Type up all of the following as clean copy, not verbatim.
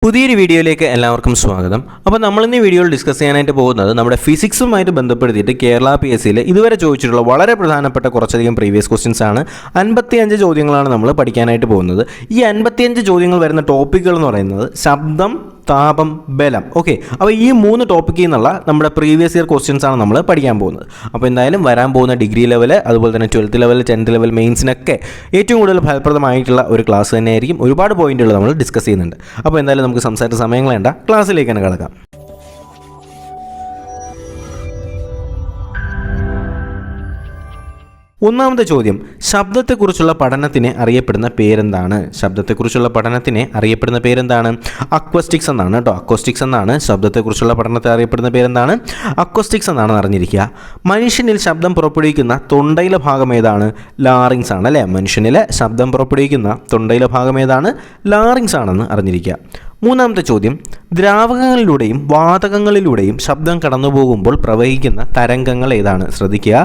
പുതിയൊരു വീഡിയോയിലേക്ക് എല്ലാവർക്കും സ്വാഗതം. അപ്പോൾ നമ്മൾ ഇന്ന് ഈ വീഡിയോയിൽ ഡിസ്കസ് ചെയ്യാനായിട്ട് പോകുന്നത് നമ്മുടെ ഫിസിക്സുമായിട്ട് ബന്ധപ്പെടുത്തിയിട്ട് കേരള PSCയിൽ ഇതുവരെ ചോദിച്ചിട്ടുള്ള വളരെ പ്രധാനപ്പെട്ട കുറച്ചധികം പ്രീവിയസ് ക്വസ്റ്റ്യൻസ് ആണ്. 55 ചോദ്യങ്ങളാണ് നമ്മൾ പഠിക്കാനായിട്ട് പോകുന്നത്. ഈ 55 ചോദ്യങ്ങൾ വരുന്ന ടോപ്പിക്കുകൾ എന്ന് പറയുന്നത് ശബ്ദം, താപം, ബലം. ഓക്കെ, അപ്പോൾ ഈ 3 ടോപ്പിക്കിൽ നിന്നുള്ള നമ്മുടെ പ്രീവിയസ് ഇയർ ക്വസ്റ്റ്യൻസ് ആണ് നമ്മൾ പഠിക്കാൻ പോകുന്നത്. അപ്പോൾ എന്തായാലും വരാൻ പോകുന്ന ഡിഗ്രി ലെവൽ, അതുപോലെ തന്നെ 12th ലെവൽ, 10th ലെവൽ, മെയിൻസിനൊക്കെ ഏറ്റവും കൂടുതൽ ഫലപ്രദമായിട്ടുള്ള ഒരു ക്ലാസ് തന്നെയായിരിക്കും. ഒരുപാട് പോയിന്റുകൾ നമ്മൾ ഡിസ്കസ് ചെയ്യുന്നുണ്ട്. അപ്പോൾ എന്തായാലും നമുക്ക് സംസാരിച്ച സമയങ്ങൾ വേണ്ട, ക്ലാസ്സിലേക്ക് തന്നെ കിടക്കാം. ഒന്നാമത്തെ ചോദ്യം, ശബ്ദത്തെക്കുറിച്ചുള്ള പഠനത്തിനെ അറിയപ്പെടുന്ന പേരെന്താണ്? ശബ്ദത്തെക്കുറിച്ചുള്ള പഠനത്തിനെ അറിയപ്പെടുന്ന പേരെന്താണ്? അക്വസ്റ്റിക്സ് എന്നാണ് കേട്ടോ. അക്വസ്റ്റിക്സ് എന്നാണ് ശബ്ദത്തെക്കുറിച്ചുള്ള പഠനത്തെ അറിയപ്പെടുന്ന പേരെന്താണ്? അക്വസ്റ്റിക്സ് എന്നാണ് അറിഞ്ഞിരിക്കുക. മനുഷ്യനിൽ ശബ്ദം പുറപ്പെടുവിക്കുന്ന തൊണ്ടയിലെ ഭാഗം ഏതാണ്? ലാറിങ്സ് ആണ് അല്ലേ. മനുഷ്യനിലെ ശബ്ദം പുറപ്പെടുവിക്കുന്ന തൊണ്ടയിലെ ഭാഗം ഏതാണ്? ലാറിങ്സ് ആണെന്ന് അറിഞ്ഞിരിക്കുക. മൂന്നാമത്തെ ചോദ്യം, ദ്രാവകങ്ങളിലൂടെയും വാതകങ്ങളിലൂടെയും ശബ്ദം കടന്നു പോകുമ്പോൾ പ്രവഹിക്കുന്ന തരംഗങ്ങൾ ഏതാണ്? ശ്രദ്ധിക്കുക,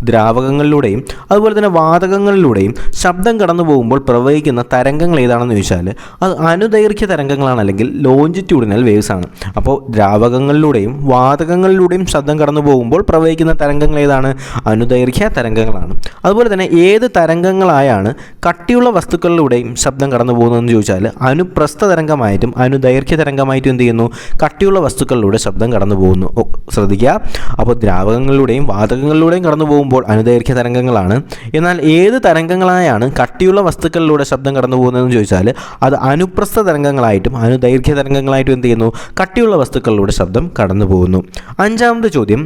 ദ്രാവകങ്ങളിലൂടെയും അതുപോലെ തന്നെ വാതകങ്ങളിലൂടെയും ശബ്ദം കടന്നു പോകുമ്പോൾ പ്രവഹിക്കുന്ന തരംഗങ്ങൾ ഏതാണെന്ന് ചോദിച്ചാൽ അത് അനുദൈർഘ്യ തരംഗങ്ങളാണ്, അല്ലെങ്കിൽ ലോഞ്ചിറ്റ്യൂഡിനൽ വേവ്സ് ആണ്. അപ്പോൾ ദ്രാവകങ്ങളിലൂടെയും വാതകങ്ങളിലൂടെയും ശബ്ദം കടന്നു പോകുമ്പോൾ പ്രവഹിക്കുന്ന തരംഗങ്ങൾ ഏതാണ്? അനുദൈർഘ്യ തരംഗങ്ങളാണ്. അതുപോലെ തന്നെ ഏത് തരംഗങ്ങളായാണ് കട്ടിയുള്ള വസ്തുക്കളിലൂടെയും ശബ്ദം കടന്നു പോകുന്നതെന്ന് ചോദിച്ചാൽ അനുപ്രസ്ഥ തരംഗമായിട്ടും അനുദൈർഘ്യ തരംഗമായിട്ടും എന്ത് ചെയ്യുന്നു? കട്ടിയുള്ള വസ്തുക്കളിലൂടെ ശബ്ദം കടന്നു പോകുന്നു. ശ്രദ്ധിക്കുക, അപ്പോൾ ദ്രാവകങ്ങളിലൂടെയും വാതകങ്ങളിലൂടെയും കടന്നു പോകുമ്പോൾ അനുദൈർഘ്യ തരംഗങ്ങളാണ്. എന്നാൽ ഏത് തരംഗങ്ങളായാണ് കട്ടിയുള്ള വസ്തുക്കളിലൂടെ ശബ്ദം കടന്നു പോകുന്നതെന്ന് ചോദിച്ചാൽ അത് അനുപ്രസ്ഥ തരംഗങ്ങളായിട്ടും അനുദൈർഘ്യ തരംഗങ്ങളായിട്ടും എന്ത് ചെയ്യുന്നു? കട്ടിയുള്ള വസ്തുക്കളിലൂടെ ശബ്ദം കടന്നു പോകുന്നു. അഞ്ചാമത്തെ ചോദ്യം,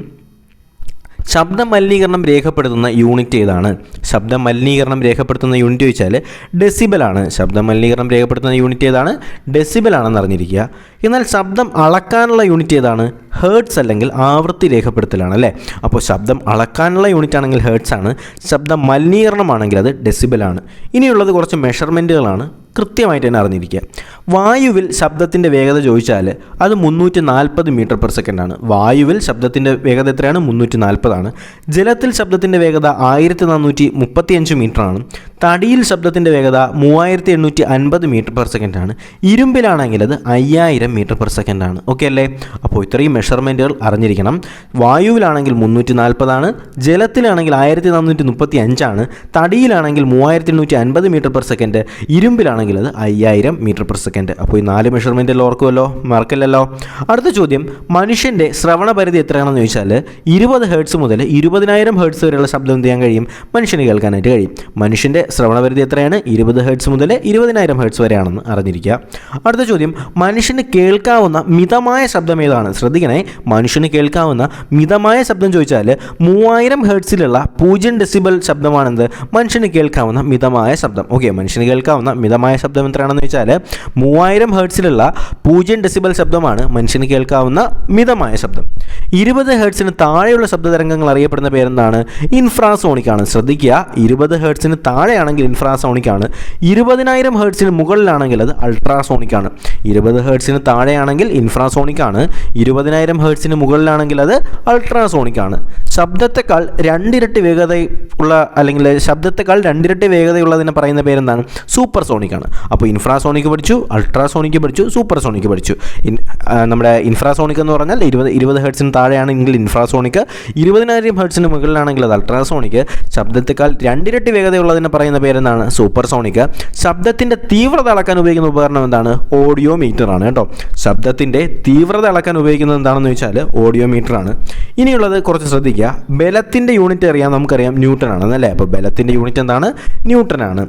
ശബ്ദ മലിനീകരണം രേഖപ്പെടുത്തുന്ന യൂണിറ്റ് ഏതാണ്? ശബ്ദ മലിനീകരണം രേഖപ്പെടുത്തുന്ന യൂണിറ്റ് ചോദിച്ചാൽ ഡെസിബലാണ്. ശബ്ദ മലിനീകരണം രേഖപ്പെടുത്തുന്ന യൂണിറ്റ് ഏതാണ്? ഡെസിബൽ ആണെന്ന് അറിഞ്ഞിരിക്കുക. എന്നാൽ ശബ്ദം അളക്കാനുള്ള യൂണിറ്റ് ഏതാണ്? ഹേർട്സ് അല്ലെങ്കിൽ ആവൃത്തി രേഖപ്പെടുത്തലാണ് അല്ലേ. അപ്പോൾ ശബ്ദം അളക്കാനുള്ള യൂണിറ്റ് ആണെങ്കിൽ ഹേർട്സ് ആണ്, ശബ്ദ മലിനീകരണമാണെങ്കിൽ അത് ഡെസിബലാണ്. ഇനിയുള്ളത് കുറച്ച് മെഷർമെൻറ്റുകളാണ്, കൃത്യമായിട്ട് തന്നെ അറിഞ്ഞിരിക്കുക. വായുവിൽ ശബ്ദത്തിൻ്റെ വേഗത ചോദിച്ചാൽ അത് 340 മീറ്റർ പെർ സെക്കൻഡ് ആണ്. വായുവിൽ ശബ്ദത്തിൻ്റെ വേഗത എത്രയാണ്? 340 ആണ്. ജലത്തിൽ ശബ്ദത്തിൻ്റെ വേഗത 1435 മീറ്റർ ആണ്. തടിയിൽ ശബ്ദത്തിൻ്റെ വേഗത 3850 മീറ്റർ പെർ സെക്കൻഡ് ആണ്. ഇരുമ്പിലാണെങ്കിൽ അത് 5000 മീറ്റർ പെർ സെക്കൻഡ് ആണ്. ഓക്കെ അല്ലേ. അപ്പോൾ ഇത്രയും മെഷർമെൻറ്റുകൾ അറിഞ്ഞിരിക്കണം. വായുവിലാണെങ്കിൽ 340 ആണ്, ജലത്തിലാണെങ്കിൽ 1435 ആണ്, തടിയിലാണെങ്കിൽ 3850 മീറ്റർ പെർ സെക്കൻഡ്, ഇരുമ്പിലാണെങ്കിൽ അത് 5000 മീറ്റർ പെർ സെക്കൻഡ്. അപ്പോൾ ഈ 4 മെഷർമെൻറ്റിൽ ഓർക്കുമല്ലോ, മറക്കില്ലല്ലോ. അടുത്ത ചോദ്യം, മനുഷ്യൻ്റെ ശ്രവണ പരിധി എത്രയാണെന്ന് ചോദിച്ചാൽ 20 ഹെർട്സ് മുതൽ 20000 ഹെർട്സ് വരെയുള്ള ശബ്ദം എന്ത് ചെയ്യാൻ കഴിയും? മനുഷ്യന് കേൾക്കാനായിട്ട് കഴിയും. മനുഷ്യൻ്റെ ശ്രവണ പരിധി എത്രയാണ്? 20 ഹെർട്സ് മുതൽ 20000 ഹെർട്സ് വരെയാണെന്ന് അറിഞ്ഞിരിക്കുക. അടുത്ത ചോദ്യം, മനുഷ്യന് കേൾക്കാവുന്ന മിതമായ ശബ്ദം ഏതാണ്? ശ്രദ്ധിക്കണേ, മനുഷ്യന് കേൾക്കാവുന്ന മിതമായ ശബ്ദം ചോദിച്ചാൽ 3000 ഹെർട്സിലുള്ള 0 ഡെസിബൽ ശബ്ദമാണെന്ത്? മനുഷ്യന് കേൾക്കാവുന്ന മിതമായ ശബ്ദം. ഓക്കെ, മനുഷ്യന് കേൾക്കാവുന്ന മിതമായ ശബ്ദം എത്രയാണെന്ന് വെച്ചാൽ 3000 ഹെർട്സിലുള്ള 0 ഡെസിബൽ ശബ്ദമാണ് മനുഷ്യന് കേൾക്കാവുന്ന മിതമായ ശബ്ദം. 20 ഹെർട്സിന് താഴെയുള്ള ശബ്ദതരംഗങ്ങൾ അറിയപ്പെടുന്ന പേരെന്താണ്? ഇൻഫ്രാസോണിക് ആണ്. ശ്രദ്ധിക്കുക, 20 ഹെർട്സിന് താഴെയാണെങ്കിൽ ഇൻഫ്രാസോണിക് ആണ്. 20000 ഹെർട്സിന് മുകളിലാണെങ്കിൽ അത് അൾട്രാസോണിക് ആണ്. 20 ഹെർട്സിന് താഴെയാണെങ്കിൽ ഇൻഫ്രാസോണിക് ആണ്, 20000 ഹെർട്സിന് മുകളിലാണെങ്കിൽ അത് അൾട്രാസോണിക് ആണ്. ശബ്ദത്തെക്കാൾ 2 ഇരട്ടി വേഗതയുള്ള അല്ലെങ്കിൽ ശബ്ദത്തെക്കാൾ 2 ഇരട്ടി വേഗതയുള്ളതിനെ പറയുന്ന പേരെന്താണ്? സൂപ്പർസോണിക് ആണ്. അപ്പോൾ ഇൻഫ്രാസോണിക് പഠിച്ചു, അൾട്രാസോണിക് പഠിച്ചു, സൂപ്പർസോണിക് പഠിച്ചു. നമ്മുടെ ഇൻഫ്രാസോണിക് എന്ന് പറഞ്ഞാൽ 20 ഹെർട്സിന് താഴെയാണെങ്കിൽ ഇൻഫ്രാസോണിക്, 20000 ഹെർട്സിന് മുകളിലാണെങ്കിൽ അത് അൾട്രാസോണിക്. ശബ്ദത്തെക്കാൾ 2 ഇരട്ടി വേഗതയുള്ളതിനെ പറയുന്ന പേരെന്താണ്? സൂപ്പർസോണിക്. ശബ്ദത്തിൻ്റെ തീവ്രത അളക്കാൻ ഉപയോഗിക്കുന്ന ഉപകരണം എന്താണ്? ഓഡിയോമീറ്റർ ആണ് കേട്ടോ. ശബ്ദത്തിൻ്റെ തീവ്രത അളക്കാൻ ഉപയോഗിക്കുന്നത് എന്താണെന്ന് ചോദിച്ചാൽ ഓഡിയോമീറ്റർ ആണ്. ഇനിയുള്ളത് കുറച്ച് ശ്രദ്ധിക്കുക. ബലത്തിൻ്റെ യൂണിറ്റ് അറിയാം, നമുക്കറിയാം ന്യൂട്ടൺ ആണെന്നല്ലേ. അപ്പോൾ ബലത്തിൻ്റെ യൂണിറ്റ് എന്താണ്? ന്യൂട്ടൺ ആണ്.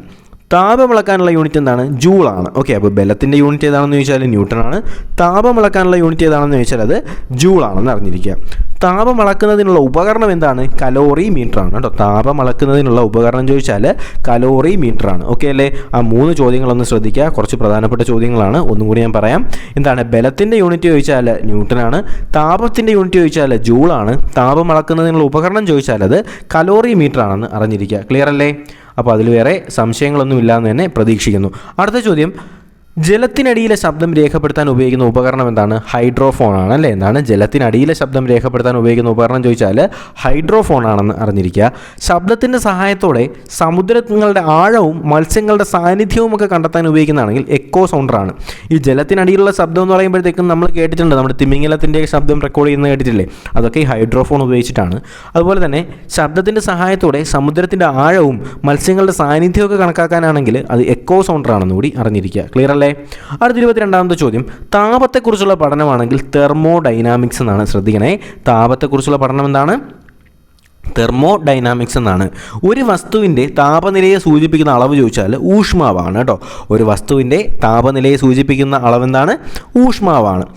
താപം അളക്കാനുള്ള യൂണിറ്റ് എന്താണ്? ജൂൾ ആണ്. ഓക്കെ, അപ്പോൾ ബലത്തിൻ്റെ യൂണിറ്റ് ഏതാണെന്ന് ചോദിച്ചാൽ ന്യൂട്ടൺ ആണ്. താപം അളക്കാനുള്ള യൂണിറ്റ് ഏതാണെന്ന് ചോദിച്ചാൽ അത് ജൂൾ ആണെന്ന് അറിഞ്ഞിരിക്കുക. താപം അളക്കുന്നതിനുള്ള ഉപകരണം എന്താണ്? കലോറി മീറ്റർ ആണ് കേട്ടോ. താപം അളക്കുന്നതിനുള്ള ഉപകരണം ചോദിച്ചാൽ കലോറി മീറ്റർ ആണ്. ഓക്കെ അല്ലേ. ആ 3 ചോദ്യങ്ങളൊന്ന് ശ്രദ്ധിക്കുക, കുറച്ച് പ്രധാനപ്പെട്ട ചോദ്യങ്ങളാണ്. ഒന്നും കൂടി ഞാൻ പറയാം. എന്താണ്? ബലത്തിൻ്റെ യൂണിറ്റ് ചോദിച്ചാൽ ന്യൂട്ടൺ ആണ്. താപത്തിൻ്റെ യൂണിറ്റ് ചോദിച്ചാൽ ജൂൾ ആണ്. താപം അളക്കുന്നതിനുള്ള ഉപകരണം ചോദിച്ചാൽ അത് കലോറി മീറ്റർ ആണെന്ന് അറിഞ്ഞിരിക്കുക. ക്ലിയർ അല്ലേ? അപ്പോൾ അതിൽ വേറെ സംശയങ്ങളൊന്നും ഇല്ലയെന്ന് തന്നെ പ്രതീക്ഷിക്കുന്നു. അടുത്ത ചോദ്യം, ജലത്തിനടിയിലെ ശബ്ദം രേഖപ്പെടുത്താൻ ഉപയോഗിക്കുന്ന ഉപകരണം എന്താണ്? ഹൈഡ്രോഫോൺ ആണ് അല്ലേ? എന്താണ് ജലത്തിനടിയിലെ ശബ്ദം രേഖപ്പെടുത്താൻ ഉപയോഗിക്കുന്ന ഉപകരണം ചോദിച്ചാൽ ഹൈഡ്രോഫോൺ ആണെന്ന് അറിഞ്ഞിരിക്കുക. ശബ്ദത്തിൻ്റെ സഹായത്തോടെ സമുദ്രങ്ങളുടെ ആഴവും മത്സ്യങ്ങളുടെ സാന്നിധ്യവും ഒക്കെ കണ്ടെത്താൻ ഉപയോഗിക്കുന്നതാണെങ്കിൽ എക്കോ സൗണ്ടറാണ്. ഈ ജലത്തിനടിയിലുള്ള ശബ്ദം എന്ന് പറയുമ്പോഴത്തേക്കും നമ്മൾ കേട്ടിട്ടുണ്ട്, നമ്മുടെ തിമിംഗലത്തിൻ്റെ ശബ്ദം റെക്കോർഡ് ചെയ്യുന്നത് കേട്ടിട്ടില്ലേ? അതൊക്കെ ഈ ഹൈഡ്രോഫോൺ ഉപയോഗിച്ചിട്ടാണ്. അതുപോലെ തന്നെ ശബ്ദത്തിൻ്റെ സഹായത്തോടെ സമുദ്രത്തിൻ്റെ ആഴവും മത്സ്യങ്ങളുടെ സാന്നിധ്യമൊക്കെ കണക്കാക്കാനാണെങ്കിൽ അത് എക്കോ സൗണ്ടറാണെന്ന് കൂടി അറിഞ്ഞിരിക്കുക. ക്ലിയർ അല്ലേ? അടുത്ത 22ാമത്തെ ചോദ്യം, താപത്തെക്കുറിച്ചുള്ള പഠനമാണെങ്കിൽ തെർമോഡൈനാമിക്സ് എന്നാണ്. ശ്രദ്ധിക്കണേ, താപത്തെക്കുറിച്ചുള്ള പഠനം എന്താണ്? തെർമോഡൈനാമിക്സ് എന്നാണ്. ഒരു വസ്തുവിൻ്റെ താപനിലയെ സൂചിപ്പിക്കുന്ന അളവ് ചോദിച്ചാൽ ഊഷ്മാവാണ് കേട്ടോ. ഒരു വസ്തുവിൻ്റെ താപനിലയെ സൂചിപ്പിക്കുന്ന അളവ് എന്താണ്? ഊഷ്മാവാണ്.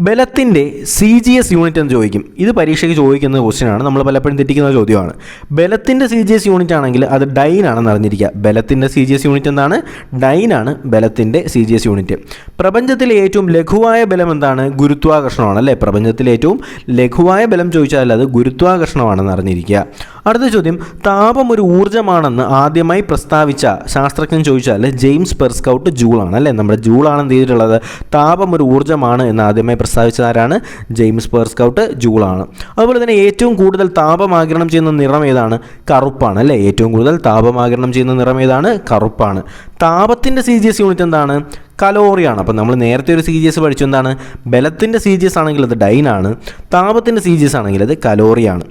ബലത്തിൻ്റെ CGS യൂണിറ്റ് എന്ന് ചോദിക്കും. ഇത് പരീക്ഷയ്ക്ക് ചോദിക്കുന്ന ക്വസ്റ്റ്യനാണ്, നമ്മൾ പലപ്പോഴും തെറ്റിക്കുന്ന ചോദ്യമാണ്. ബലത്തിൻ്റെ CGS യൂണിറ്റ് ആണെങ്കിൽ അത് ഡൈൻ ആണെന്ന് അറിഞ്ഞിരിക്കുക. ബലത്തിൻ്റെ CGS യൂണിറ്റ് എന്താണ്? ഡൈൻ ആണ് ബലത്തിൻ്റെ CGS യൂണിറ്റ്. പ്രപഞ്ചത്തിലെ ഏറ്റവും ലഘുവായ ബലം എന്താണ്? ഗുരുത്വാകർഷണമാണ് അല്ലേ? പ്രപഞ്ചത്തിലെ ഏറ്റവും ലഘുവായ ബലം ചോദിച്ചാൽ അത് ഗുരുത്വാകർഷണമാണെന്ന് അറിഞ്ഞിരിക്കുക. അടുത്ത ചോദ്യം, താപം ഒരു ഊർജ്ജമാണെന്ന് ആദ്യമായി പ്രസ്താവിച്ച ശാസ്ത്രജ്ഞൻ ചോദിച്ചാൽ ജെയിംസ് പെർസ്കൗട്ട് ജൂളാണ് അല്ലേ? നമ്മുടെ ജൂളാണ് എന്ത് ചെയ്തിട്ടുള്ളത്? താപം ഒരു ഊർജ്ജമാണ് എന്ന് ആദ്യമായി പ്രസ്താവിച്ചത് ആരാണ്? ജെയിംസ് പെർസ്കൗട്ട് ജൂളാണ്. അതുപോലെ തന്നെ ഏറ്റവും കൂടുതൽ താപമാഗിരണം ചെയ്യുന്ന നിറം ഏതാണ്? കറുപ്പാണ് അല്ലേ? ഏറ്റവും കൂടുതൽ താപമാഗിരണം ചെയ്യുന്ന നിറം ഏതാണ്? കറുപ്പാണ്. താപത്തിൻ്റെ CGS യൂണിറ്റ് എന്താണ്? കലോറിയാണ്. അപ്പം നമ്മൾ നേരത്തെ ഒരു CGS പഠിച്ചു, എന്താണ്? ബലത്തിൻ്റെ CGS ആണെങ്കിൽ അത് ഡൈൻ ആണ്, താപത്തിൻ്റെ CGS ആണെങ്കിൽ അത് കലോറിയാണ്.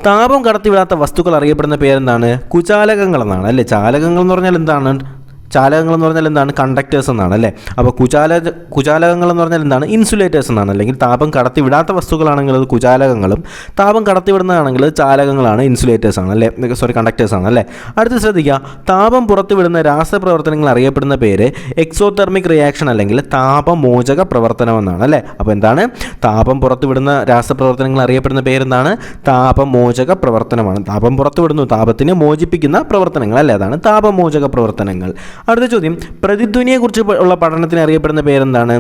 താപം കടത്തിവിടാത്ത വസ്തുക്കൾ അറിയപ്പെടുന്ന പേരെന്താണ്? കുചാലകങ്ങൾ എന്നാണ് അല്ലേ? ചാലകങ്ങൾ എന്ന് പറഞ്ഞാൽ എന്താണ്? ചാലകങ്ങൾ എന്ന് പറഞ്ഞാൽ എന്താണ്? കണ്ടക്ടേഴ്സ് എന്നാണ് അല്ലേ? അപ്പോൾ കുചാലകങ്ങൾ എന്ന് പറഞ്ഞാൽ എന്താണ്? ഇൻസുലേറ്റേഴ്സ് എന്നാണ്. അല്ലെങ്കിൽ താപം കടത്തിവിടാത്ത വസ്തുക്കളാണെങ്കിൽ അത് കുചാലകങ്ങളും, താപം കടത്തിവിടുന്നതാണെങ്കിൽ അത് ചാലകങ്ങളാണ്, ഇൻസുലേറ്റേഴ്സ് ആണ് അല്ലേ? കണ്ടക്ടേഴ്സ് ആണ് അല്ലേ? അടുത്ത് ശ്രദ്ധിക്കുക, താപം പുറത്തുവിടുന്ന രാസപ്രവർത്തനങ്ങൾ അറിയപ്പെടുന്ന പേര് എക്സോതെർമിക് റിയാക്ഷൻ അല്ലെങ്കിൽ താപമോചക പ്രവർത്തനം എന്നാണ് അല്ലേ? അപ്പോൾ എന്താണ്? താപം പുറത്തുവിടുന്ന രാസപ്രവർത്തനങ്ങൾ അറിയപ്പെടുന്ന പേരെന്താണ്? താപമോചക പ്രവർത്തനമാണ്. താപം പുറത്തുവിടുന്നു, താപത്തിനെ മോചിപ്പിക്കുന്ന പ്രവർത്തനങ്ങൾ അല്ലേ? അതാണ് താപമോചക പ്രവർത്തനങ്ങൾ. അടുത്ത ചോദ്യം, പ്രതിധ്വനിയെക്കുറിച്ച് ഉള്ള പഠനത്തിന് അറിയപ്പെടുന്ന പേരെന്താണ്?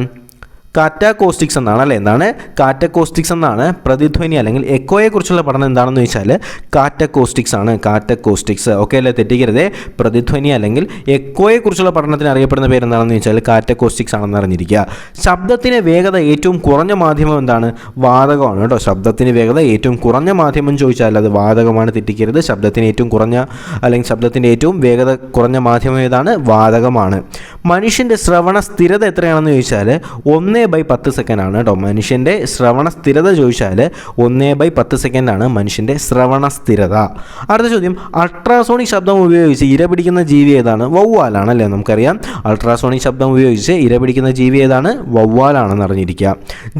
കാറ്റാക്കോസ്റ്റിക്സ് എന്നാണ് അല്ലേ? എന്താണ്? കാറ്റാക്കോസ്റ്റിക്സ് എന്നാണ്. പ്രതിധ്വനി അല്ലെങ്കിൽ എക്കോയെക്കുറിച്ചുള്ള പഠനം എന്താണെന്ന് ചോദിച്ചാൽ കാറ്റാക്കോസ്റ്റിക്സ് ആണ്. കാറ്റാക്കോസ്റ്റിക്സ് ഓക്കെ അല്ലേ? തെറ്റിക്കരുതേ. പ്രതിധ്വനി അല്ലെങ്കിൽ എക്കോയെക്കുറിച്ചുള്ള പഠനത്തിന് അറിയപ്പെടുന്ന പേരെന്താണെന്ന് ചോദിച്ചാൽ കാറ്റാക്കോസ്റ്റിക്സ് ആണെന്ന് അറിഞ്ഞിരിക്കുക. ശബ്ദത്തിന് വേഗത ഏറ്റവും കുറഞ്ഞ മാധ്യമം എന്താണ്? വാതകമാണ് കേട്ടോ. ശബ്ദത്തിന് വേഗത ഏറ്റവും കുറഞ്ഞ മാധ്യമം ചോദിച്ചാൽ അത് വാതകമാണ്, തെറ്റിക്കരുത്. ശബ്ദത്തിന് ഏറ്റവും കുറഞ്ഞ അല്ലെങ്കിൽ ശബ്ദത്തിൻ്റെ ഏറ്റവും വേഗത കുറഞ്ഞ മാധ്യമം ഏതാണ്? വാതകമാണ്. മനുഷ്യൻ്റെ ശ്രവണ സ്ഥിരത എത്രയാണെന്ന് ചോദിച്ചാൽ 1/10 സെക്കൻഡ് ആണ് കേട്ടോ. മനുഷ്യൻ്റെ ശ്രവണ സ്ഥിരത ചോദിച്ചാൽ 1/10 സെക്കൻഡ് ആണ് മനുഷ്യൻ്റെ ശ്രവണ സ്ഥിരത. അടുത്ത ചോദ്യം, അൾട്രാസോണിക് ശബ്ദം ഉപയോഗിച്ച് ഇര പിടിക്കുന്ന ജീവി ഏതാണ്? വവ്വാലാണ് അല്ലേ? നമുക്കറിയാം അൾട്രാസോണിക് ശബ്ദം ഉപയോഗിച്ച് ഇര പിടിക്കുന്ന ജീവി ഏതാണ്? വവ്വാലാണെന്ന് അറിഞ്ഞിരിക്കുക.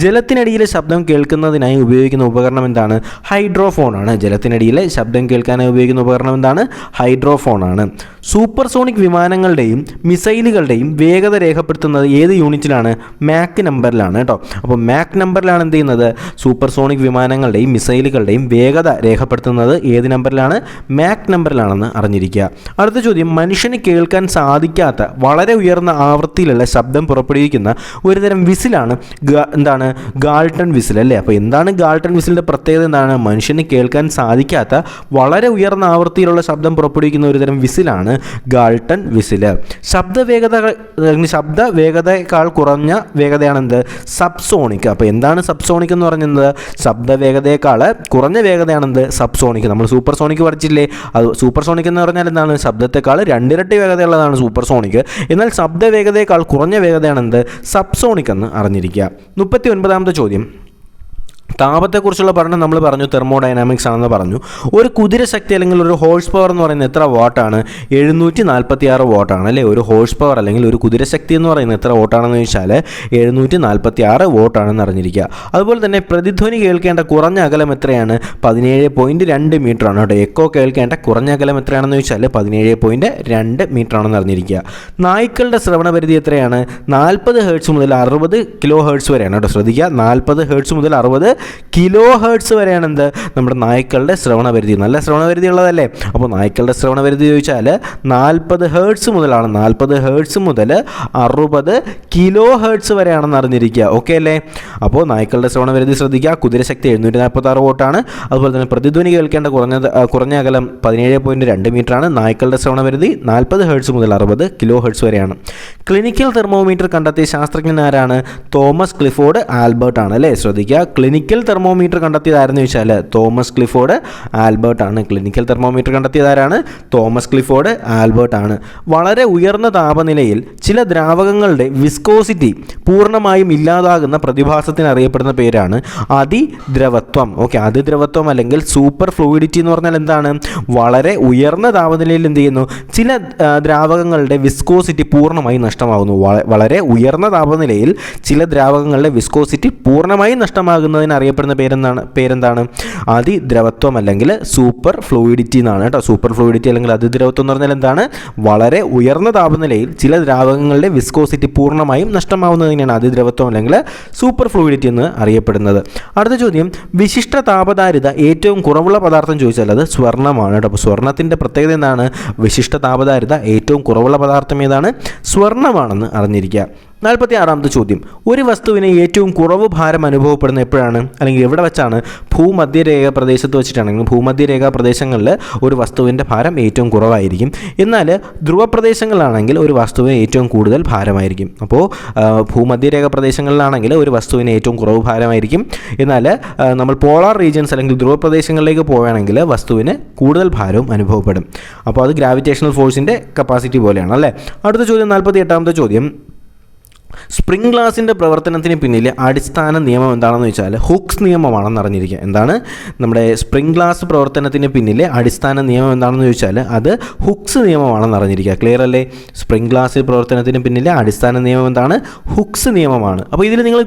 ജലത്തിനടിയിലെ ശബ്ദം കേൾക്കുന്നതിനായി ഉപയോഗിക്കുന്ന ഉപകരണം എന്താണ്? ഹൈഡ്രോഫോൺ ആണ്. ജലത്തിനടിയിലെ ശബ്ദം കേൾക്കാനായി ഉപയോഗിക്കുന്ന ഉപകരണം എന്താണ്? ഹൈഡ്രോഫോൺ ആണ്. സൂപ്പർസോണിക് വിമാനങ്ങളുടെയും മിസൈലുകളുടെയും വേഗത രേഖപ്പെടുത്തുന്നത് ഏത് യൂണിറ്റിലാണ്? മാക് നമ്പറിലാണ് കേട്ടോ. അപ്പോൾ മാക് നമ്പറിലാണ് എന്ത് ചെയ്യുന്നത്? സൂപ്പർസോണിക് വിമാനങ്ങളുടെയും മിസൈലുകളുടെയും വേഗത രേഖപ്പെടുത്തുന്നത് ഏത് നമ്പറിലാണ്? മാക് നമ്പറിലാണെന്ന് അറിഞ്ഞിരിക്കുക. അടുത്ത ചോദ്യം, മനുഷ്യന് കേൾക്കാൻ സാധിക്കാത്ത വളരെ ഉയർന്ന ആവൃത്തിയിലുള്ള ശബ്ദം പുറപ്പെടുവിക്കുന്ന ഒരുതരം വിസിലാണ് എന്താണ്? ഗാൾട്ടൺ വിസിൽ അല്ലേ? അപ്പോൾ എന്താണ് ഗാൾട്ടൺ വിസിലിൻ്റെ പ്രത്യേകത എന്താണ്? മനുഷ്യന് കേൾക്കാൻ സാധിക്കാത്ത വളരെ ഉയർന്ന ആവൃത്തിയിലുള്ള ശബ്ദം പുറപ്പെടുവിക്കുന്ന ഒരുതരം വിസിലാണ് ഗാൾട്ടൺ വിസില്. ശബ്ദവേഗതയേക്കാൾ കുറഞ്ഞ വേഗതയാണെന്ത്? സബ്സോണിക്. അപ്പോൾ എന്താണ് സബ്സോണിക് എന്ന് പറയുന്നത്? ശബ്ദവേഗതയേക്കാൾ കുറഞ്ഞ വേഗതയാണെന്ത്? സബ്സോണിക്. നമ്മൾ സൂപ്പർസോണിക് പഠിച്ചില്ലേ? അത് സൂപ്പർസോണിക് എന്ന് പറഞ്ഞാൽ എന്താണ്? ശബ്ദത്തെക്കാൾ 2 ഇരട്ടി വേഗതയുള്ളതാണ് സൂപ്പർസോണിക്. എന്നാൽ ശബ്ദവേഗതയേക്കാൾ കുറഞ്ഞ വേഗതയാണെന്ത്? സബ്സോണിക് എന്ന് അറിഞ്ഞിരിക്കുക. 39ാമത്തെ ചോദ്യം, താപത്തെക്കുറിച്ചുള്ള പഠനം നമ്മൾ പറഞ്ഞു തെർമോഡൈനാമിക്സ് ആണെന്ന് പറഞ്ഞു. ഒരു കുതിരശക്തി അല്ലെങ്കിൽ ഒരു ഹോഴ്സ് പവർ എന്ന് പറയുന്നത് എത്ര വാട്ടാണ്? 746 വാട്ടാണ് അല്ലേ? ഒരു ഹോഴ്സ് പവർ അല്ലെങ്കിൽ ഒരു കുതിരശക്തി എന്ന് പറയുന്നത് എത്ര വാട്ടാണെന്ന് ചോദിച്ചാൽ 746 വാട്ടാണെന്ന് അറിഞ്ഞിരിക്കുക. അതുപോലെ തന്നെ പ്രതിധ്വനി കേൾക്കേണ്ട കുറഞ്ഞ അകലം എത്രയാണ്? 17.2 മീറ്റർ ആണ് കേട്ടോ. എക്കോ കേൾക്കേണ്ട കുറഞ്ഞ അകലം എത്രയാണെന്ന് ചോദിച്ചാൽ 17.2 മീറ്റർ ആണെന്ന് അറിഞ്ഞിരിക്കുക. നായ്ക്കളുടെ ശ്രവണപരിധി എത്രയാണ്? 40 ഹെർട്സ് മുതൽ 60 കിലോ ഹെർട്സ് വരെയാണ് കേട്ടോ. ശ്രദ്ധിക്കുക, 40 ഹെർട്സ് മുതൽ 60 കിലോ ഹേർട്സ് വരെയാണ് എന്ത് നമ്മുടെ നായ്ക്കളുടെ ശ്രവണപരിധി. നല്ല ശ്രവണപരിധി ഉള്ളതല്ലേ? അപ്പോൾ നായ്ക്കളുടെ ശ്രവണപരിധി ചോദിച്ചാൽ 40 ഹേർട്സ് മുതലാണ്, 40 ഹേർട്സ് മുതൽ 60 കിലോ ഹേർട്സ് വരെയാണെന്ന് അറിഞ്ഞിരിക്കുക. ഓക്കെ അല്ലേ? അപ്പോൾ നായ്ക്കളുടെ ശ്രവണപരിധി ശ്രദ്ധിക്കുക. കുതിരശക്തി 746 വോട്ടാണ്. അതുപോലെ തന്നെ പ്രതിധ്വനി കേൾക്കേണ്ട കുറഞ്ഞ അകലം 17.2 മീറ്ററാണ്. നായ്ക്കളുടെ ശ്രവണപരിധി 40 ഹേർട്സ് മുതൽ 60 കിലോ ഹേർട്സ് വരെയാണ്. ക്ലിനിക്കൽ തെർമോമീറ്റർ കണ്ടെത്തിയ ശാസ്ത്രജ്ഞൻ ആരാണ്? തോമസ് ക്ലിഫോർഡ് ആൽബർട്ട് ആണ് അല്ലേ? ശ്രദ്ധിക്കുക, ക്ലിനിക്കൽ തെർമോമീറ്റർ കണ്ടെത്തിയതാരെന്ന് ചോദിച്ചാൽ തോമസ് ക്ലിഫോർഡ് ആൽബർട്ട് ആണ്. ക്ലിനിക്കൽ തെർമോമീറ്റർ കണ്ടെത്തിയതാരാണ്? തോമസ് ക്ലിഫോർഡ് ആൽബർട്ട് ആണ്. വളരെ ഉയർന്ന താപനിലയിൽ ചില ദ്രാവകങ്ങളുടെ വിസ്കോസിറ്റി പൂർണ്ണമായും ഇല്ലാതാകുന്ന പ്രതിഭാസത്തിന് അറിയപ്പെടുന്ന പേരാണ് അതിദ്രവത്വം. ഓക്കെ, അതിദ്രവത്വം അല്ലെങ്കിൽ സൂപ്പർ ഫ്ലൂയിഡിറ്റി എന്ന് പറഞ്ഞാൽ എന്താണ്? വളരെ ഉയർന്ന താപനിലയിൽ എന്ത് ചെയ്യുന്നു? ചില ദ്രാവകങ്ങളുടെ വിസ്കോസിറ്റി പൂർണ്ണമായി നഷ്ടമാകുന്നു. വളരെ ഉയർന്ന താപനിലയിൽ ചില ദ്രാവകങ്ങളുടെ വിസ്കോസിറ്റി പൂർണ്ണമായി നഷ്ടമാകുന്നതിന് അറിയപ്പെടുന്ന പേരെന്താണ്? അതിദ്രവത്വം അല്ലെങ്കിൽ സൂപ്പർ ഫ്ലൂയിഡിറ്റി എന്നാണ് കേട്ടോ. സൂപ്പർ ഫ്ലൂയിഡിറ്റി അല്ലെങ്കിൽ അതിദ്രവത്വം എന്ന് പറഞ്ഞാൽ എന്താണ്? വളരെ ഉയർന്ന താപനിലയിൽ ചില ദ്രാവകങ്ങളുടെ വിസ്കോസിറ്റി പൂർണ്ണമായും നഷ്ടമാവുന്നതിനാണ് അതിദ്രവത്വം അല്ലെങ്കിൽ സൂപ്പർ ഫ്ലൂയിഡിറ്റി എന്ന് അറിയപ്പെടുന്നത്. അടുത്ത ചോദ്യം, വിശിഷ്ട താപധാരിത ഏറ്റവും കുറവുള്ള പദാർത്ഥം ചോദിച്ചാൽ അത് സ്വർണ്ണമാണ് കേട്ടോ. അപ്പോൾ സ്വർണ്ണത്തിൻ്റെ പ്രത്യേകത എന്താണ്? വിശിഷ്ട താപധാരിത ഏറ്റവും കുറവുള്ള പദാർത്ഥം ഏതാണ്? സ്വർണ്ണമാണെന്ന് അറിഞ്ഞിരിക്കുക. 46ാമത്തെ ചോദ്യം, ഒരു വസ്തുവിന് ഏറ്റവും കുറവ് ഭാരം അനുഭവപ്പെടുന്ന എപ്പോഴാണ് അല്ലെങ്കിൽ എവിടെ വെച്ചാണ്? ഭൂമധ്യരേഖ പ്രദേശത്ത് വെച്ചിട്ടാണെങ്കിൽ ഭൂമധ്യരേഖ പ്രദേശങ്ങളിൽ ഒരു വസ്തുവിൻ്റെ ഭാരം ഏറ്റവും കുറവായിരിക്കും. എന്നാൽ ധ്രുവപ്രദേശങ്ങളിലാണെങ്കിൽ ഒരു വസ്തുവിന് ഏറ്റവും കൂടുതൽ ഭാരമായിരിക്കും. അപ്പോൾ ഭൂമധ്യരേഖ പ്രദേശങ്ങളിലാണെങ്കിൽ ഒരു വസ്തുവിന് ഏറ്റവും കുറവ് ഭാരമായിരിക്കും. എന്നാൽ നമ്മൾ പോളാർ റീജിയൻസ് അല്ലെങ്കിൽ ധ്രുവപ്രദേശങ്ങളിലേക്ക് പോവുകയാണെങ്കിൽ വസ്തുവിന് കൂടുതൽ ഭാരവും അനുഭവപ്പെടും. അപ്പോൾ അത് ഗ്രാവിറ്റേഷണൽ ഫോഴ്സിൻ്റെ കപ്പാസിറ്റി പോലെയാണ് അല്ലേ? അടുത്ത ചോദ്യം, 48ാമത്തെ ചോദ്യം, സ്പ്രിംഗ് ഗ്ലാസിൻ്റെ പ്രവർത്തനത്തിന് പിന്നിലെ അടിസ്ഥാന നിയമം എന്താണെന്ന് വെച്ചാൽ ഹുക്സ് നിയമമാണെന്ന് അറിഞ്ഞിരിക്കുക. എന്താണ് നമ്മുടെ സ്പ്രിംഗ് ഗ്ലാസ് പ്രവർത്തനത്തിന് പിന്നിലെ അടിസ്ഥാന നിയമം എന്താണെന്ന് ചോദിച്ചാൽ അത് ഹുക്സ് നിയമമാണെന്ന് അറിഞ്ഞിരിക്കുക. ക്ലിയർ അല്ലേ? സ്പ്രിംഗ് ഗ്ലാസ് പ്രവർത്തനത്തിന് പിന്നിലെ അടിസ്ഥാന നിയമം എന്താണ്? ഹുക്സ് നിയമമാണ്. അപ്പോൾ ഇതിൽ നിങ്ങൾ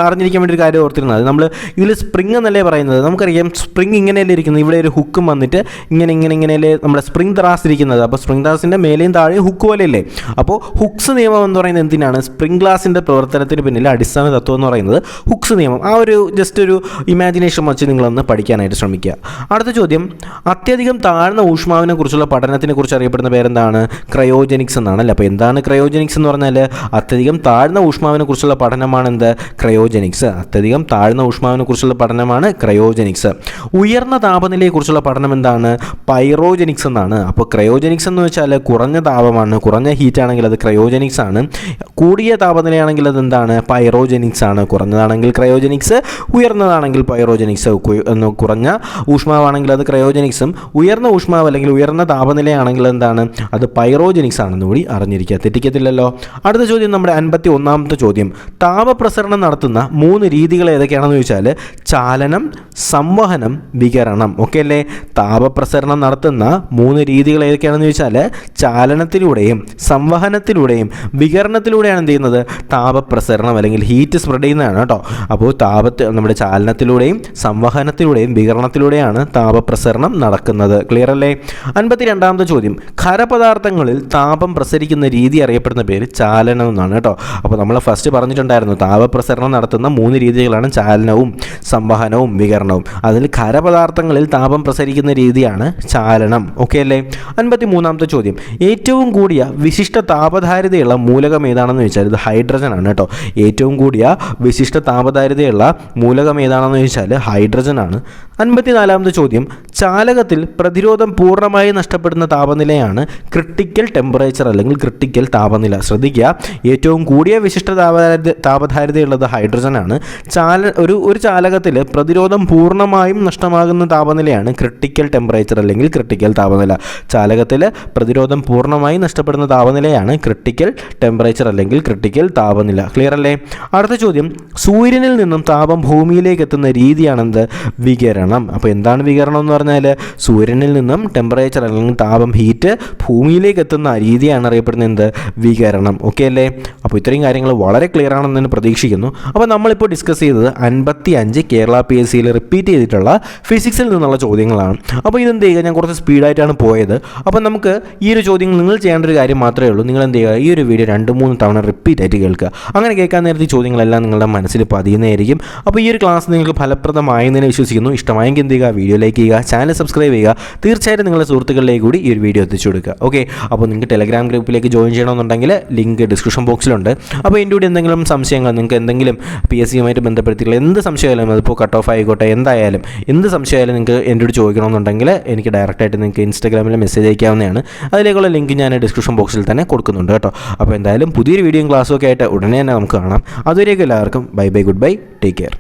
അറിഞ്ഞിരിക്കാൻ വേണ്ടി ഒരു കാര്യം ഓർത്തിരുന്നത്, നമ്മൾ ഇതിൽ സ്പ്രിംഗ് എന്നല്ലേ പറയുന്നത്? നമുക്കറിയാം സ്പ്രിംഗ് ഇങ്ങനെയല്ലേ ഇരിക്കുന്നത്, ഇവിടെ ഒരു ഹുക്കും വന്നിട്ട് ഇങ്ങനെയല്ലേ നമ്മുടെ സ്പ്രിംഗ് ത്രാസ് ഇരിക്കുന്നത്. അപ്പോൾ സ്പ്രിംഗ് ത്രാസിൻ്റെ മേലെയും താഴെയും ഹുക്ക് പോലെയല്ലേ? അപ്പോൾ ഹുക്സ് നിയമം എന്ന് പറയുന്നത് എന്തിനാണ്? സ്പ്രിംഗ് ഗ്ലാസിൻ്റെ പ്രവർത്തനത്തിന് പിന്നിലെ അടിസ്ഥാന തത്വം എന്ന് പറയുന്നത് ഹുക്സ് നിയമം. ആ ഒരു ജസ്റ്റ് ഒരു ഇമാജിനേഷൻ വെച്ച് നിങ്ങളൊന്ന് പഠിക്കാനായിട്ട് ശ്രമിക്കുക. അടുത്ത ചോദ്യം, അത്യധികം താഴ്ന്ന ഊഷ്മാവിനെ കുറിച്ചുള്ള പഠനത്തിനെ കുറിച്ച് അറിയപ്പെടുന്ന പേരെന്താണ്? ക്രയോജനിക്സ് എന്നാണ് അല്ലേ? അപ്പോൾ എന്താണ് ക്രയോജനിക്സ് എന്ന് പറഞ്ഞാൽ? അത്യധികം താഴ്ന്ന ഊഷ്മാവിനെ കുറിച്ചുള്ള പഠനമാണ് എന്ത്? ക്രയോജനിക്സ്. അത്യധികം താഴ്ന്ന ഊഷ്മാവിനെ കുറിച്ചുള്ള പഠനമാണ് ക്രയോജനിക്സ്. ഉയർന്ന താപനിലയെക്കുറിച്ചുള്ള പഠനം എന്താണ്? പൈറോജനിക്സ് എന്നാണ്. അപ്പോൾ ക്രയോജനിക്സ് എന്ന് വെച്ചാൽ കുറഞ്ഞ താപമാണ്, കുറഞ്ഞ ഹീറ്റ് ആണെങ്കിൽ അത് ക്രയോജനിക്സ് ആണ്. കൂടിയ താപനിലയാണെങ്കിൽ അതെന്താണ്? പൈറോജനിക്സ് ആണ്. കുറഞ്ഞതാണെങ്കിൽ ക്രയോജനിക്സ്, ഉയർന്നതാണെങ്കിൽ പൈറോജനിക്സ്. കുറഞ്ഞ ഊഷ്മാവാണെങ്കിൽ അത് ക്രയോജനിക്സും, ഉയർന്ന ഊഷ്മാവ് അല്ലെങ്കിൽ ഉയർന്ന താപനിലയാണെങ്കിൽ എന്താണ്? അത് പൈറോജനിക്സ് ആണെന്ന് കൂടി അറിഞ്ഞിരിക്കുക. തെറ്റിക്കത്തില്ലല്ലോ. അടുത്ത ചോദ്യം, നമ്മുടെ 51ാമത്തെ ചോദ്യം, താപപ്രസരണം നടത്തുന്ന 3 രീതികൾ ഏതൊക്കെയാണെന്ന് ചോദിച്ചാൽ ചാലനം, സംവഹനം, വികിരണം. ഓക്കെ അല്ലേ? താപപ്രസരണം നടത്തുന്ന 3 രീതികൾ ഏതൊക്കെയാണെന്ന് ചോദിച്ചാൽ ചാലനത്തിലൂടെയും സംവഹനത്തിലൂടെയും വികിരണത്തിലൂടെയാണ് എന്ത് ചെയ്യുന്നത്? താപപ്രസരണം അല്ലെങ്കിൽ ഹീറ്റ് സ്പ്രെഡ് ചെയ്യുന്നതാണ് കേട്ടോ. അപ്പോൾ നമ്മുടെ ചാലനത്തിലൂടെയും സംവഹനത്തിലൂടെയും വികിരണത്തിലൂടെയാണ് താപപ്രസരണം നടക്കുന്നത്. ക്ലിയർ അല്ലേ? 52ാമത്തെ ചോദ്യം, ഖരപദാർത്ഥങ്ങളിൽ താപം പ്രസരിക്കുന്ന രീതി അറിയപ്പെടുന്ന പേര് ചാലനം എന്നാണ് കേട്ടോ. അപ്പോൾ നമ്മൾ ഫസ്റ്റ് പറഞ്ഞിട്ടുണ്ടായിരുന്നു താപപ്രസരണം നടത്തുന്ന 3 രീതികളാണ് ചാലനവും സംവഹനവും വികിരണവും. അതിൽ ഖരപദാർത്ഥങ്ങളിൽ താപം പ്രസരിക്കുന്ന രീതിയാണ് ചാലനം. ഓക്കെ അല്ലേ? 53ാമത്തെ ചോദ്യം, ഏറ്റവും കൂടിയ വിശിഷ്ട താപധാരിതയുള്ള മൂലകം ഏതാണെന്ന് ചോദിച്ചാൽ ഇത് ഹൈഡ്രജൻ ആണ് കേട്ടോ. ഏറ്റവും കൂടിയ വിശിഷ്ട താപധാരിതയുള്ള മൂലകം ഏതാണെന്ന് ചോദിച്ചാൽ ഹൈഡ്രജൻ ആണ്. 54ാമത്തെ ചോദ്യം, ചാലകത്തിൽ പ്രതിരോധം പൂർണ്ണമായി നഷ്ടപ്പെടുന്ന താപനിലയാണ് ക്രിട്ടിക്കൽ ടെമ്പറേച്ചർ അല്ലെങ്കിൽ ക്രിട്ടിക്കൽ താപനില. ശ്രദ്ധിക്കുക, ഏറ്റവും കൂടിയ വിശിഷ്ട താപധാരിതയുള്ളത് ഹൈഡ്രജൻ ആണ്. ഒരു ചാലകത്തിൽ പ്രതിരോധം പൂർണ്ണമായും നഷ്ടമാകുന്ന താപനിലയാണ് ക്രിട്ടിക്കൽ ടെമ്പറേച്ചർ അല്ലെങ്കിൽ ക്രിട്ടിക്കൽ താപനില. ചാലകത്തിൽ പ്രതിരോധം പൂർണ്ണമായി നഷ്ടപ്പെടുന്ന താപനിലയാണ് ക്രിട്ടിക്കൽ ടെമ്പറേച്ചർ അല്ലെങ്കിൽ ക്രിട്ടിക്കൽ താപനില. ക്ലിയർ അല്ലേ? അടുത്ത ചോദ്യം, സൂര്യനിൽ നിന്നും താപം ഭൂമിയിലേക്ക് എത്തുന്ന രീതിയാണെന്ത്? വികിരണം. അപ്പോൾ എന്താണ് വികിരണം എന്ന് പറഞ്ഞാൽ സൂര്യനിൽ നിന്നും ടെമ്പറേച്ചർ അല്ലെങ്കിൽ താപം ഹീറ്റ് ഭൂമിയിലേക്ക് എത്തുന്ന രീതിയാണ് അറിയപ്പെടുന്നത് എന്ത്? വികിരണം. ഓക്കെ അല്ലേ? അപ്പോൾ ഇത്രയും കാര്യങ്ങൾ വളരെ ക്ലിയർ ആണെന്ന് ഞാൻ പ്രതീക്ഷിക്കുന്നു. അപ്പോൾ നമ്മളിപ്പോൾ ഡിസ്കസ് ചെയ്തത് 55 കേരള PSCയിൽ റിപ്പീറ്റ് ചെയ്തിട്ടുള്ള ഫിസിക്സിൽ നിന്നുള്ള ചോദ്യങ്ങളാണ്. അപ്പോൾ ഇതെന്ത് ചെയ്യുക, ഞാൻ കുറച്ച് സ്പീഡായിട്ടാണ് പോയത്. അപ്പോൾ നമുക്ക് ഈ ഒരു ചോദ്യം നിങ്ങൾ ചെയ്യേണ്ട ഒരു കാര്യം മാത്രമേ ഉള്ളൂ. നിങ്ങൾ എന്ത് ചെയ്യുക, ഈ ഒരു വീഡിയോ 2-3 തവണ റിപ്പീറ്റ് ആയിട്ട് കൃത്യമായിട്ട് കേൾക്കുക. അങ്ങനെ കേൾക്കാൻ നേരത്തെ ഈ ചോദ്യങ്ങളെല്ലാം നിങ്ങളുടെ മനസ്സിൽ പതിയുന്നതായിരിക്കും. അപ്പോൾ ഈ ഒരു ക്ലാസ് നിങ്ങൾക്ക് ഫലപ്രദമായെന്ന് വിശ്വസിക്കുന്നു. ഇഷ്ടമായെങ്കിൽ എന്ത് ചെയ്യുക, വീഡിയോ ലൈക്ക് ചെയ്യുക, ചാനൽ സബ്സ്ക്രൈബ് ചെയ്യുക. തീർച്ചയായിട്ടും നിങ്ങളുടെ സുഹൃത്തുക്കളിലേക്ക് കൂടി ഈ ഒരു വീഡിയോ എത്തിച്ചു കൊടുക്കുക. ഓക്കെ, അപ്പോൾ നിങ്ങൾക്ക് ടെലഗ്രാം ഗ്രൂപ്പിലേക്ക് ജോയിൻ ചെയ്യണമെന്നുണ്ടെങ്കിൽ ലിങ്ക് ഡിസ്ക്രിപ്ഷൻ ബോക്സിലുണ്ട്. അപ്പോൾ എൻ്റെ കൂടെ എന്തെങ്കിലും സംശയങ്ങൾ, നിങ്ങൾക്ക് എന്തെങ്കിലും PSC യുമായിട്ട് ബന്ധപ്പെടുത്തിയിട്ടുള്ള എന്ത് സംശയമായാലും, അതിപ്പോൾ കട്ട് ഓഫ് ആയിക്കോട്ടെ, എന്തായാലും എന്ത് സംശയമായാലും നിങ്ങൾക്ക് എൻ്റെ കൂടെ ചോദിക്കണമെന്നുണ്ടെങ്കിൽ എനിക്ക് ഡയറക്റ്റായിട്ട് നിങ്ങൾക്ക് ഇൻസ്റ്റാഗ്രാമിൽ മെസ്സേജ് അയക്കാവുന്നതാണ്. അതിലേക്കുള്ള ലിങ്ക് ഞാൻ ഡിസ്ക്രിപ്ഷൻ ബോക്സിൽ തന്നെ കൊടുക്കുന്നുണ്ട് കേട്ടോ. അപ്പോൾ എന്തായാലും പുതിയൊരു വീഡിയോയും ക്ലാസ്സും ഒക്കെ ആയിട്ട് ഉടനെ തന്നെ നമുക്ക് കാണാം. അതുവരേക്കും എല്ലാവർക്കും bye bye, good bye, take care.